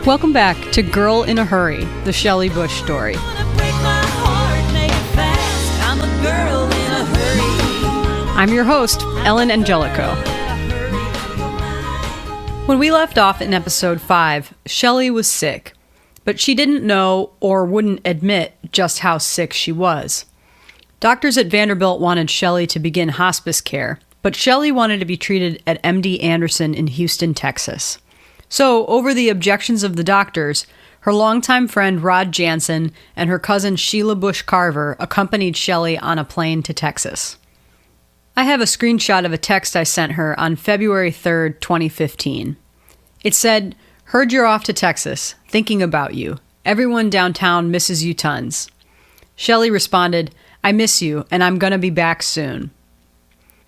Welcome back to Girl in a Hurry, the Shelly Bush story. I'm your host, Ellen Angelico. When we left off in episode 5, Shelly was sick, but she didn't know or wouldn't admit just how sick she was. Doctors at Vanderbilt wanted Shelly to begin hospice care, but Shelly wanted to be treated at MD Anderson in Houston, Texas. So, over the objections of the doctors, her longtime friend Rod Jansen and her cousin Sheila Bush Carver accompanied Shelly on a plane to Texas. I have a screenshot of a text I sent her on February 3rd, 2015. It said, "Heard you're off to Texas. Thinking about you. Everyone downtown misses you tons." Shelly responded, "I miss you, and I'm gonna be back soon."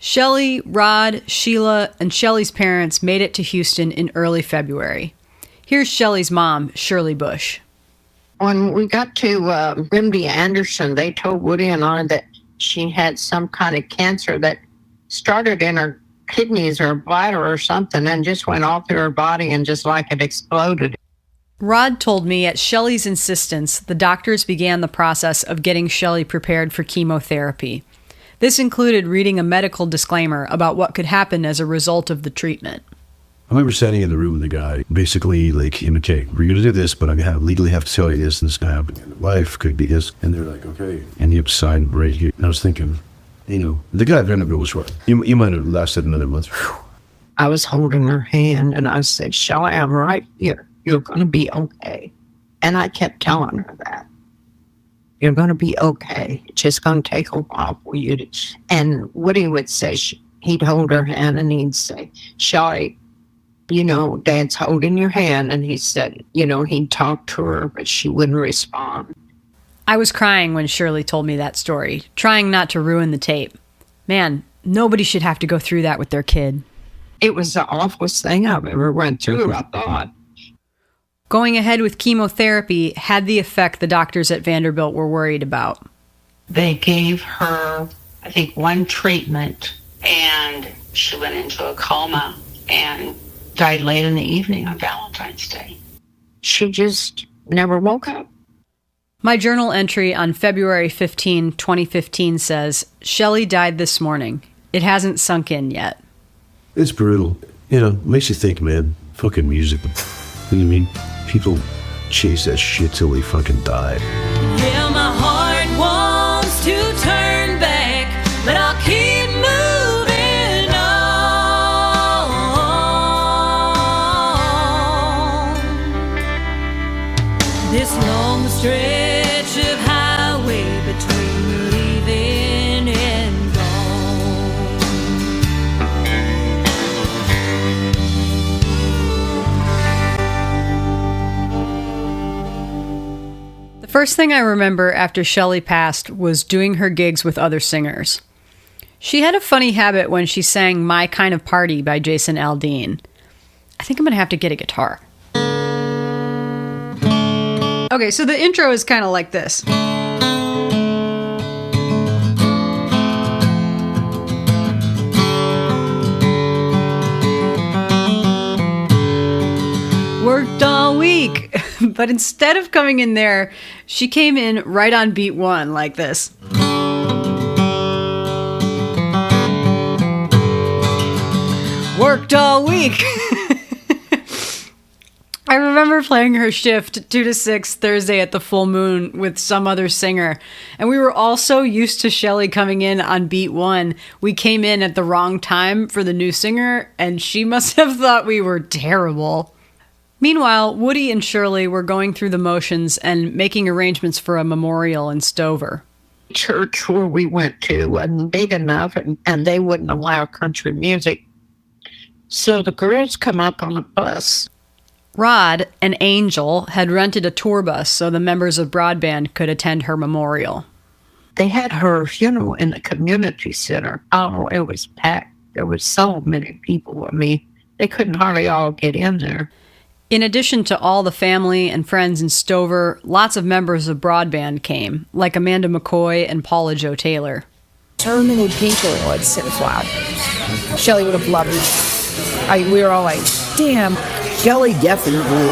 Shelly, Rod, Sheila, and Shelly's parents made it to Houston in early February. Here's Shelly's mom, Shirley Bush. When we got to MD Anderson, they told Woody and I that she had some kind of cancer that started in her kidneys or bladder or something and just went all through her body and just like it exploded. Rod told me at Shelly's insistence, the doctors began the process of getting Shelly prepared for chemotherapy. This included reading a medical disclaimer about what could happen as a result of the treatment. I remember standing in the room with the guy, basically like, okay, we're going to do this, but I legally have to tell you this, and this can happen in life, could be this. And they're like, okay. And you sign right here. And I was thinking, the guy at Vanderbilt was right. You might have lasted another month. Whew. I was holding her hand, and I said, Shelly, I'm right here. You're going to be okay. And I kept telling her that. You're going to be okay. It's just going to take a while for you to... And Woody would say, he'd hold her hand, and he'd say, Shelly, Dad's holding your hand. And he said, he'd talk to her, but she wouldn't respond. I was crying when Shirley told me that story, trying not to ruin the tape. Man, nobody should have to go through that with their kid. It was the awfulest thing I've ever went through, I thought. Going ahead with chemotherapy had the effect the doctors at Vanderbilt were worried about. They gave her, I think, one treatment, and she went into a coma and died late in the evening on Valentine's Day. She just never woke up. My journal entry on February 15, 2015 says, Shelly died this morning. It hasn't sunk in yet. It's brutal. Makes you think, man. Fucking music. You know what I mean? People chase that shit till they fucking die. Yeah, my heart wants to turn back, but I'll keep moving on. This long stretch of highway between leaving and gone. The first thing I remember after Shelly passed was doing her gigs with other singers. She had a funny habit when she sang My Kind of Party by Jason Aldean. I think I'm going to have to get a guitar. Okay, so the intro is kind of like this. Worked all week. But instead of coming in there, she came in right on beat 1 like this. Worked all week. I remember playing her shift 2 to 6 Thursday at the Full Moon with some other singer, and we were all so used to Shelly coming in on beat 1, we came in at the wrong time for the new singer, and she must have thought we were terrible. Meanwhile, Woody and Shirley were going through the motions and making arrangements for a memorial in Stover. Church where we went to wasn't big enough, and they wouldn't allow country music. So the girls come up on a bus. Rod and Angel had rented a tour bus so the members of Broadband could attend her memorial. They had her funeral in the community center. Oh, it was packed. There was so many people. I mean, they couldn't hardly all get in there. In addition to all the family and friends in Stover, lots of members of Broadband came, like Amanda McCoy and Paula Jo Taylor. So many people would sit flat. Shelly would have loved it. We were all like, damn. Shelly definitely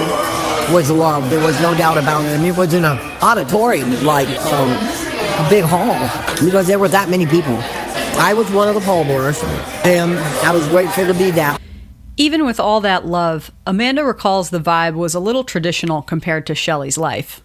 was loved. There was no doubt about it. I mean, it was in an auditorium, like a big hall, because there were that many people. I was one of the pallbearers, and I was grateful to be that. Even with all that love, Amanda recalls the vibe was a little traditional compared to Shelly's life.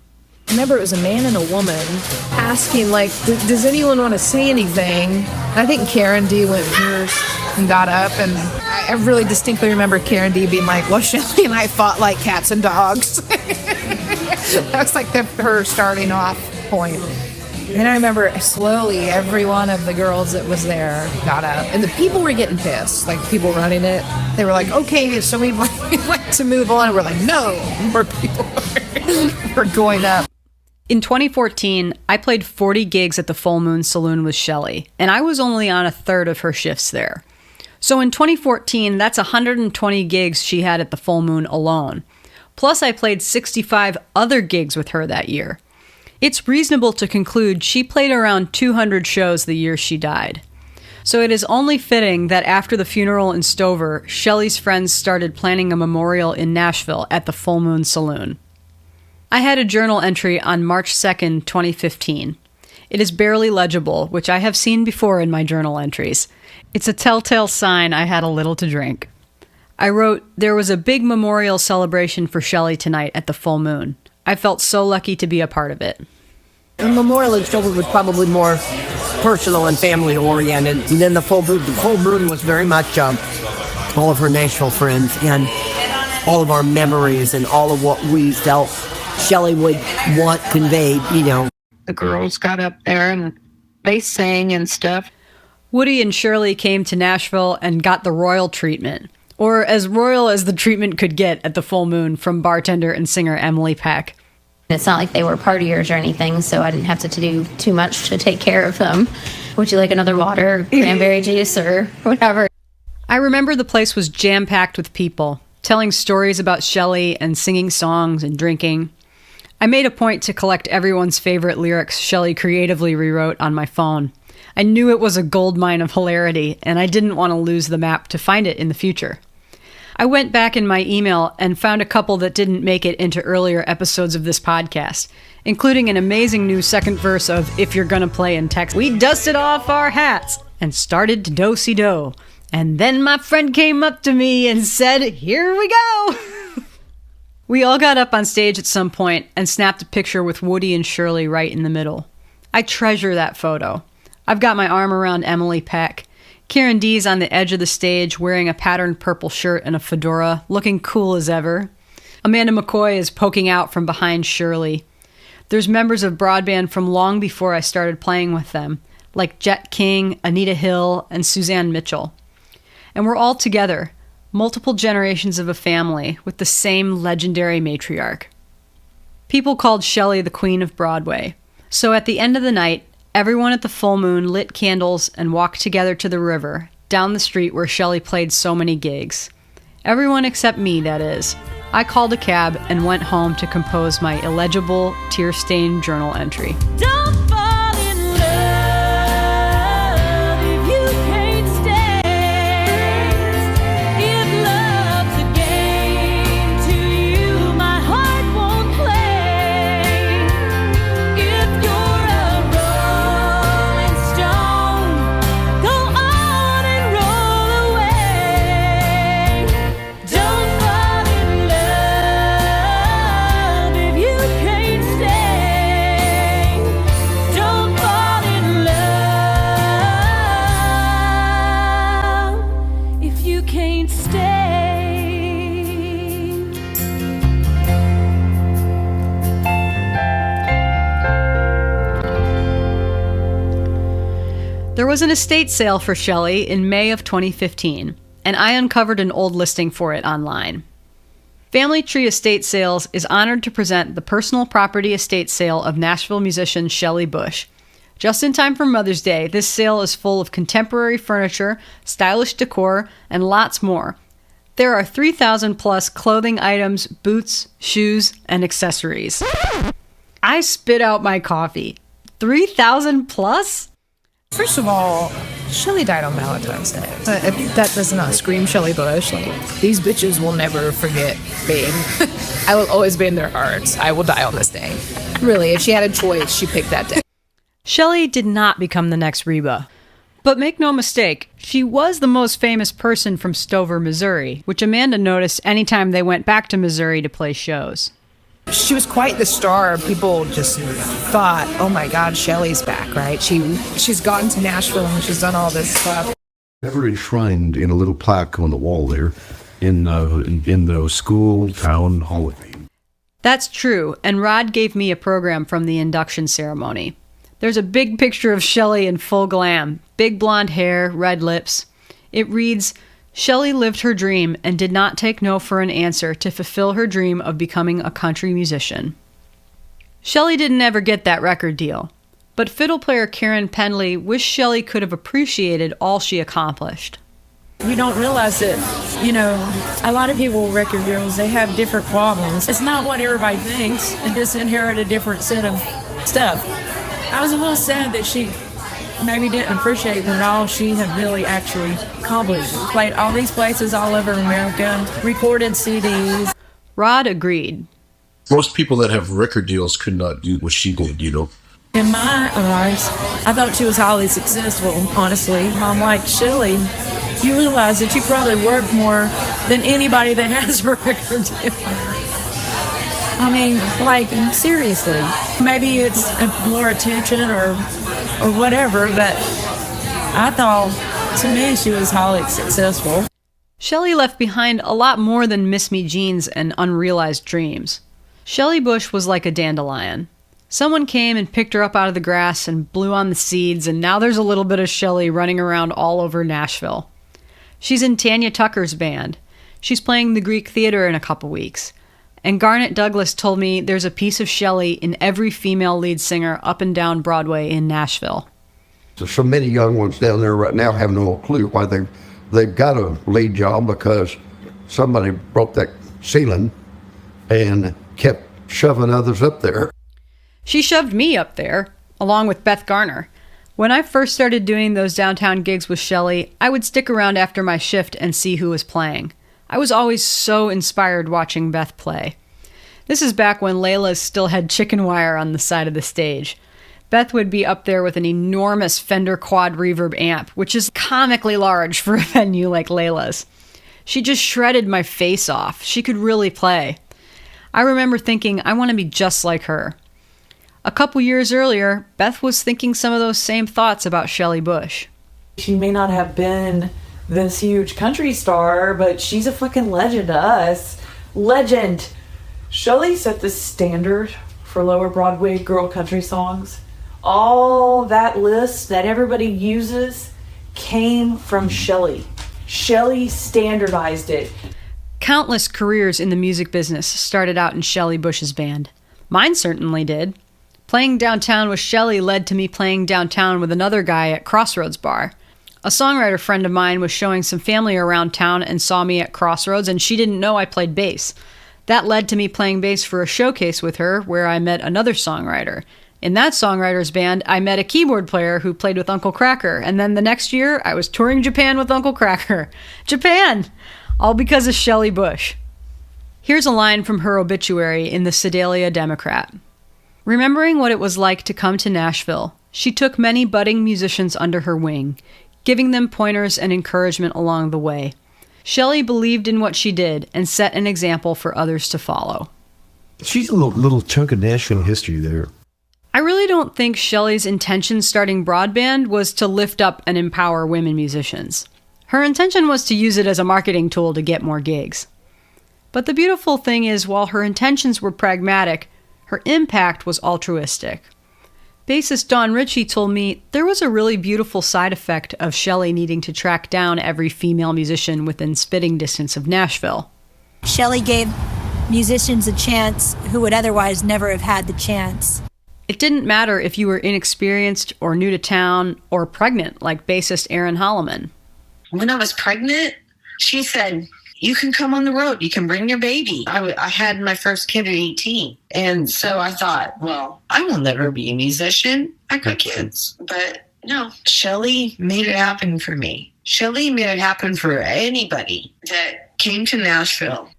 I remember it was a man and a woman asking, like, does anyone want to say anything? I think Karen D went first and got up, and I really distinctly remember Karen D being like, well, Shelly and I fought like cats and dogs. That was like her starting off point. And I remember slowly every one of the girls that was there got up. And the people were getting pissed, like people running it. They were like, okay, so we'd like to move on. And we're like, no, more people were going up. In 2014, I played 40 gigs at the Full Moon Saloon with Shelly, and I was only on a third of her shifts there. So in 2014, that's 120 gigs she had at the Full Moon alone. Plus, I played 65 other gigs with her that year. It's reasonable to conclude she played around 200 shows the year she died. So it is only fitting that after the funeral in Stover, Shelly's friends started planning a memorial in Nashville at the Full Moon Saloon. I had a journal entry on March 2nd, 2015. It is barely legible, which I have seen before in my journal entries. It's a telltale sign I had a little to drink. I wrote, there was a big memorial celebration for Shelly tonight at the Full Moon. I felt so lucky to be a part of it. The memorial in Stover was probably more personal and family oriented. And then the Full Moon was very much all of her Nashville friends and all of our memories and all of what we felt Shelly would want conveyed, you know. The girls got up there and they sang and stuff. Woody and Shirley came to Nashville and got the royal treatment, or as royal as the treatment could get at the Full Moon from bartender and singer Emily Peck. It's not like they were partiers or anything, so I didn't have to do too much to take care of them. Would you like another water, cranberry juice, or whatever? I remember the place was jam-packed with people, telling stories about Shelly and singing songs and drinking. I made a point to collect everyone's favorite lyrics Shelly creatively rewrote on my phone. I knew it was a goldmine of hilarity, and I didn't want to lose the map to find it in the future. I went back in my email and found a couple that didn't make it into earlier episodes of this podcast, including an amazing new second verse of If You're Gonna Play in Texas. We dusted off our hats and started to do-si-do. And then my friend came up to me and said, here we go! We all got up on stage at some point and snapped a picture with Woody and Shirley right in the middle. I treasure that photo. I've got my arm around Emily Peck. Karen D's on the edge of the stage wearing a patterned purple shirt and a fedora, looking cool as ever. Amanda McCoy is poking out from behind Shirley. There's members of Broadband from long before I started playing with them, like Jet King, Anita Hill, and Suzanne Mitchell. And we're all together, multiple generations of a family with the same legendary matriarch. People called Shelly the Queen of Broadway. So at the end of the night, everyone at the Full Moon lit candles and walked together to the river, down the street where Shelly played so many gigs. Everyone except me, that is. I called a cab and went home to compose my illegible, tear-stained journal entry. Don't fall in love if you can't stay. If love's a game to you, my heart won't play. If you're a rolling stone, go on and roll away. Don't fall in love if you can't stay. Don't fall in love if you can't stay. There was an estate sale for Shelly in May of 2015, and I uncovered an old listing for it online. Family Tree Estate Sales is honored to present the personal property estate sale of Nashville musician Shelly Bush. Just in time for Mother's Day, this sale is full of contemporary furniture, stylish decor, and lots more. There are 3,000 plus clothing items, boots, shoes, and accessories. I spit out my coffee. 3,000 plus? First of all, Shelly died on Valentine's Day. That does not scream Shelly Bush. Like, these bitches will never forget me. I will always be in their hearts. I will die on this day. Really, if she had a choice, she picked that day. Shelly did not become the next Reba. But make no mistake, she was the most famous person from Stover, Missouri, which Amanda noticed anytime they went back to Missouri to play shows. She was quite the star. People just thought, oh my God, Shelly's back, right? She's gotten to Nashville and she's done all this stuff. Ever enshrined in a little plaque on the wall there in the school town hall of fame. That's true, and Rod gave me a program from the induction ceremony. There's a big picture of Shelly in full glam, big blonde hair, red lips. It reads, Shelly lived her dream and did not take no for an answer to fulfill her dream of becoming a country musician. Shelly didn't ever get that record deal, but fiddle player Karen Pendley wished Shelly could have appreciated all she accomplished. You don't realize that, a lot of people with record deals, they have different problems. It's not what everybody thinks. They just inherit a different set of stuff. I was a little sad that she maybe didn't appreciate that all she had really actually accomplished. Played all these places all over America, recorded CDs. Rod agreed. Most people that have record deals could not do what she did, In my eyes, I thought she was highly successful, honestly. I'm like, Shelly, you realize that you probably work more than anybody that has a record deal. I mean, like, seriously. Maybe it's more attention or whatever, but I thought, to me, she was highly successful. Shelly left behind a lot more than Miss Me Jeans and unrealized dreams. Shelly Bush was like a dandelion. Someone came and picked her up out of the grass and blew on the seeds, and now there's a little bit of Shelly running around all over Nashville. She's in Tanya Tucker's band. She's playing the Greek Theater in a couple weeks. And Garnet Douglas told me there's a piece of Shelly in every female lead singer up and down Broadway in Nashville. So many young ones down there right now have no clue why they've got a lead job, because somebody broke that ceiling and kept shoving others up there. She shoved me up there, along with Beth Garner. When I first started doing those downtown gigs with Shelly, I would stick around after my shift and see who was playing. I was always so inspired watching Beth play. This is back when Layla's still had chicken wire on the side of the stage. Beth would be up there with an enormous Fender Quad Reverb amp, which is comically large for a venue like Layla's. She just shredded my face off. She could really play. I remember thinking, I want to be just like her. A couple years earlier, Beth was thinking some of those same thoughts about Shelly Bush. She may not have been this huge country star, but she's a fucking legend to us. Legend! Shelly set the standard for lower Broadway girl country songs. All that list that everybody uses came from Shelly. Shelly standardized it. Countless careers in the music business started out in Shelly Bush's band. Mine certainly did. Playing downtown with Shelly led to me playing downtown with another guy at Crossroads Bar. A songwriter friend of mine was showing some family around town and saw me at Crossroads, and she didn't know I played bass. That led to me playing bass for a showcase with her, where I met another songwriter. In that songwriter's band, I met a keyboard player who played with Uncle Kracker, and then the next year, I was touring Japan with Uncle Kracker. Japan! All because of Shelly Bush. Here's a line from her obituary in the Sedalia Democrat. Remembering what it was like to come to Nashville, she took many budding musicians under her wing, giving them pointers and encouragement along the way. Shelly believed in what she did and set an example for others to follow. She's a little chunk of Nashville history there. I really don't think Shelly's intention starting Broadband was to lift up and empower women musicians. Her intention was to use it as a marketing tool to get more gigs. But the beautiful thing is, while her intentions were pragmatic, her impact was altruistic. Bassist Don Ritchie told me there was a really beautiful side effect of Shelly needing to track down every female musician within spitting distance of Nashville. Shelly gave musicians a chance who would otherwise never have had the chance. It didn't matter if you were inexperienced or new to town or pregnant, like bassist Aaron Holloman. When I was pregnant, she said, you can come on the road. You can bring your baby. I had my first kid at 18. And so I thought, well, I will never be a musician. I got kids. But No, Shelly made it happen for me. Shelly made it happen for anybody that came to Nashville.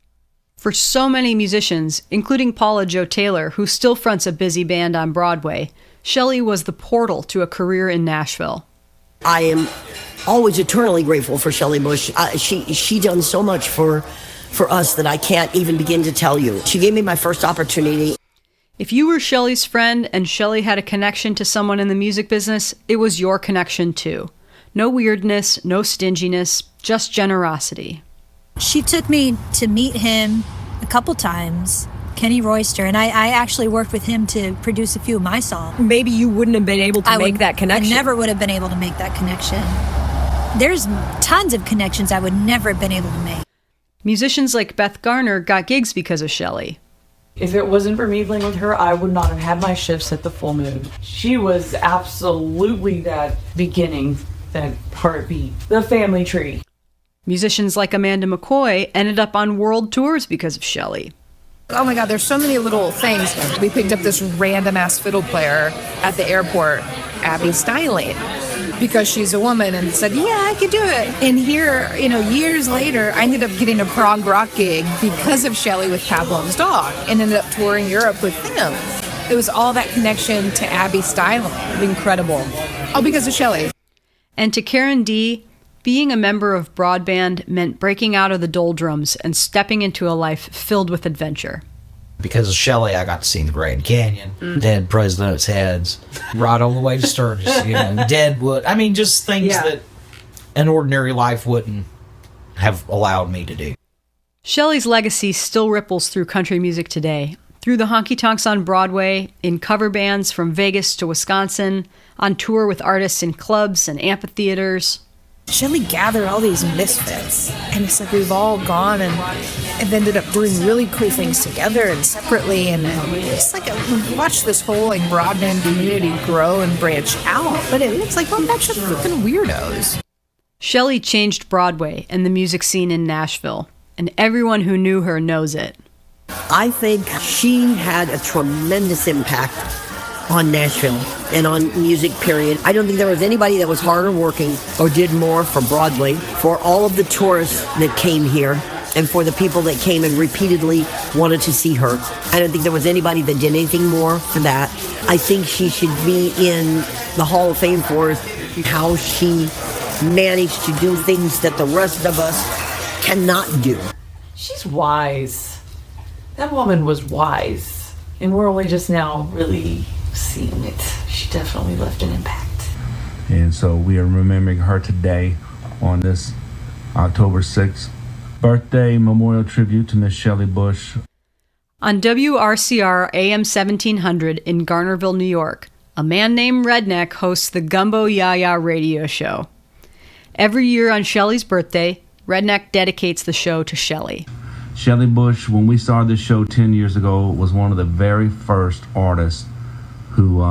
For so many musicians, including Paula Jo Taylor, who still fronts a busy band on Broadway, Shelly was the portal to a career in Nashville. I am always eternally grateful for Shelly Bush. She done so much for us that I can't even begin to tell you. She gave me my first opportunity. If you were Shelly's friend and Shelly had a connection to someone in the music business, it was your connection too. No weirdness, no stinginess, just generosity. She took me to meet him a couple times, Kenny Royster, and I actually worked with him to produce a few of my songs. Maybe you wouldn't have been able to make that connection. I never would have been able to make that connection. There's tons of connections I would never have been able to make. Musicians like Beth Garner got gigs because of Shelly. If it wasn't for me playing with her, I would not have had my shifts at the Full Moon. She was absolutely that beginning, that heartbeat, the family tree. Musicians like Amanda McCoy ended up on world tours because of Shelly. Oh my God, there's so many little things. We picked up this random ass fiddle player at the airport, Abby Styling, because she's a woman, and said, yeah, I could do it. And here, years later, I ended up getting a prog rock gig because of Shelly with Pavlov's Dog, and ended up touring Europe with them. It was all that connection to Abby Styling. Incredible. All because of Shelly. And to Karen D., being a member of Broadband meant breaking out of the doldrums and stepping into a life filled with adventure. Because of Shelly, I got to see the Grand Canyon, Dead President's Heads, right all the way to Sturgis, Deadwood. I mean, just things that an ordinary life wouldn't have allowed me to do. Shelly's legacy still ripples through country music today, through the honky-tonks on Broadway, in cover bands from Vegas to Wisconsin, on tour with artists in clubs and amphitheaters. Shelly gathered all these misfits, and it's like we've all gone and have ended up doing really cool things together and separately, and it's like we watched this whole broadband community grow and branch out, but it looks like we're a bunch of freaking weirdos. Shelly changed Broadway and the music scene in Nashville, and everyone who knew her knows it. I think she had a tremendous impact on Nashville and on music, period. I don't think there was anybody that was harder working or did more for Broadway, for all of the tourists that came here, and for the people that came and repeatedly wanted to see her. I don't think there was anybody that did anything more for that. I think she should be in the Hall of Fame for how she managed to do things that the rest of us cannot do. She's wise. That woman was wise. And we're only just now really seeing it. She definitely left an impact. And so we are remembering her today on this October 6th birthday memorial tribute to Miss Shelly Bush. On WRCR AM 1700 in Garnerville, New York, a man named Redneck hosts the Gumbo Yaya radio show. Every year on Shelly's birthday, Redneck dedicates the show to Shelly. Shelly Bush, when we started this show 10 years ago, was one of the very first artists who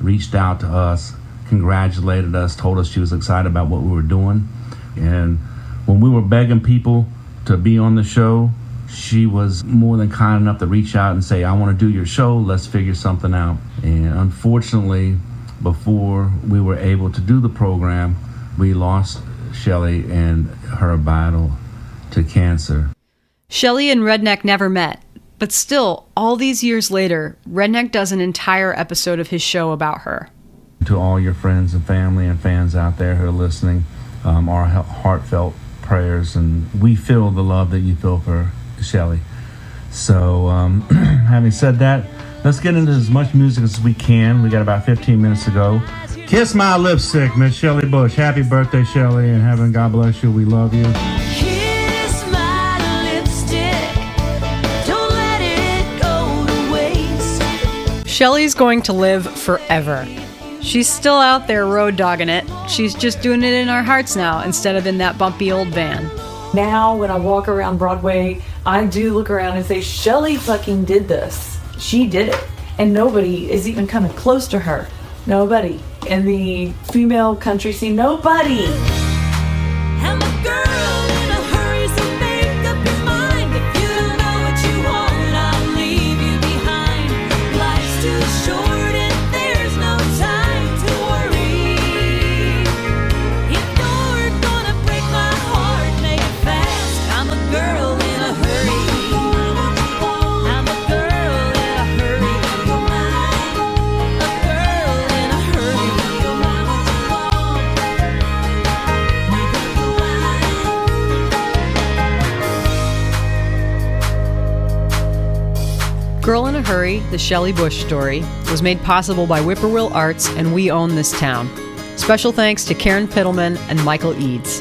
reached out to us, congratulated us, told us she was excited about what we were doing. And when we were begging people to be on the show, she was more than kind enough to reach out and say, I want to do your show, let's figure something out. And unfortunately, before we were able to do the program, we lost Shelly and her battle to cancer. Shelly and Redneck never met. But still, all these years later, Redneck does an entire episode of his show about her. To all your friends and family and fans out there who are listening, our heartfelt prayers, and we feel the love that you feel for Shelly. So, having said that, let's get into as much music as we can. We got about 15 minutes to go. Kiss my lipstick, Miss Shelly Bush. Happy birthday, Shelly, and heaven God bless you. We love you. Shelly's going to live forever. She's still out there road dogging it. She's just doing it in our hearts now instead of in that bumpy old van. Now, when I walk around Broadway, I do look around and say, Shelly fucking did this. She did it. And nobody is even coming close to her. Nobody. In the female country scene, nobody. I'm a girl in a hurry, so make up your mind. If you don't know what you want, I'll leave you behind. Life's too short and there's no time to worry. Hurry, The Shelly Bush Story was made possible by Whippoorwill Arts and We Own This Town. Special thanks to Karen Pittleman and Michael Eads.